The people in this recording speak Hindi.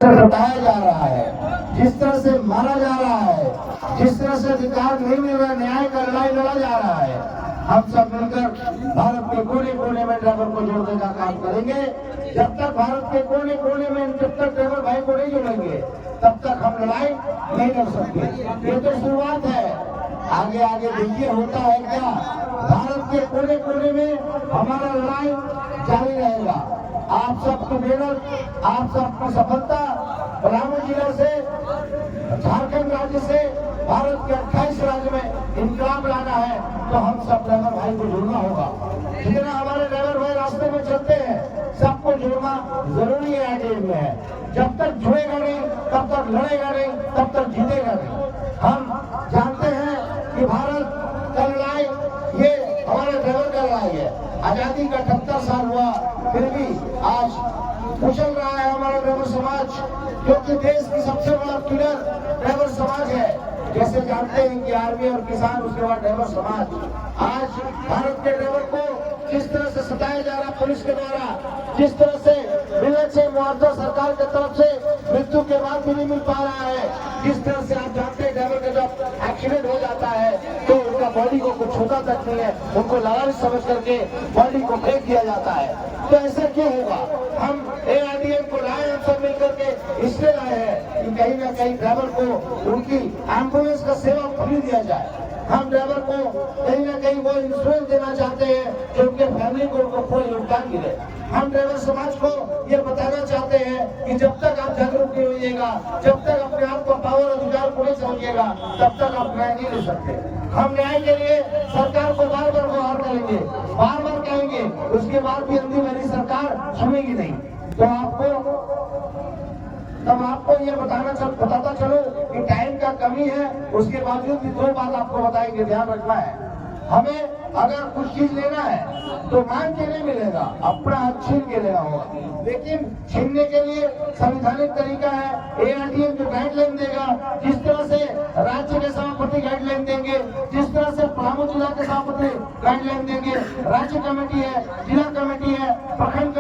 सताया जा रहा है, जिस तरह से मारा जा रहा है, जिस तरह से अधिकार नहीं मिल रहा, न्याय का लड़ाई लड़ा जा रहा है, हम सब मिलकर भारत के कोने कोने में ड्राइवर को जोड़ने का काम करेंगे। जब तक भारत के कोने कोने में जब तक ड्राइवर भाई को नहीं जोड़ेंगे तब तक हम लड़ाई नहीं कर सकते। ये तो शुरुआत है, आगे आगे देखिए होता है क्या। भारत के कोने कोने में हमारा लड़ाई जारी रहेगा। आप सबकी मेहनत, आप सबकी सफलता, पलामू जिला से, झारखंड राज्य से भारत के 28 राज्य में इनकलाब लाना है तो हम सब ड्राइवर भाई को जोड़ना होगा। जितना हमारे ड्राइवर भाई रास्ते में चलते हैं सबको जोड़ना जरूरी है। आगे में जब तक जुड़ेगा नहीं तब तक लड़ेगा नहीं, तब तक जीतेगा नहीं। हम जानते हैं कि भारत का लड़ाई ये हमारे ड्राइवर का लड़ाई है। आजादी का 78 साल हुआ फिर भी आज कुचल रहा है हमारा ड्राइवर समाज, क्योंकि देश की सबसे बड़ा पिलर ड्राइवर समाज है। जैसे जानते हैं कि आर्मी और किसान, उसके बाद ड्राइवर समाज। आज भारत के ड्राइवर को जिस तरह से सताया जा रहा पुलिस के द्वारा, जिस तरह से मिलने से मुआवजा सरकार की तरफ से मृत्यु के बाद भी नहीं मिल पा रहा है, जिस तरह से आप जानते हैं ड्राइवर का जब एक्सीडेंट हो जाता है तो उनका बॉडी को कुछ छूता तक नहीं है, उनको लावारिस समझ करके बॉडी को फेंक दिया जाता है। तो ऐसा क्यों होगा? हम ARDM को लाए, हम सब मिलकर के इसलिए लाए हैं कि कहीं ना कहीं ड्राइवर को उनकी एम्बुलेंस का सेवा फ्री दिया जाए। हम ड्राइवर को कहीं ना कहीं वो इंश्योरेंस देना चाहते हैं कि उनके फैमिली को उनको कोई योगदान मिले। हम ड्राइवर समाज को ये बताना चाहते हैं कि जब तक आप जागरूक नहीं होइएगा, जब तक अपने आप को पावर अधिकार को नहीं समझिएगा, तब तक आप न्याय नहीं ले सकते। हम न्याय के लिए सरकार को बार बार गुहार करेंगे, बार बार कहेंगे, उसके बाद भी अंतिम मेरी सरकार सुनेगी नहीं। तो आपको ये बताता चलो कि टाइम का कमी है, उसके बावजूद भी 2 बात आपको बताएंगे, ध्यान रखना है। हमें अगर कुछ चीज लेना है तो मांग के नहीं मिलेगा, अपना हक छीन के लेना होगा। लेकिन छीनने के लिए संवैधानिक तरीका है। ARDM जो गाइडलाइन देगा, जिस तरह से राज्य के सभापति गाइडलाइन देंगे, जिस तरह से पलामू जिला के सभापति गाइडलाइन देंगे, राज्य कमेटी है, जिला कमेटी है, प्रखंड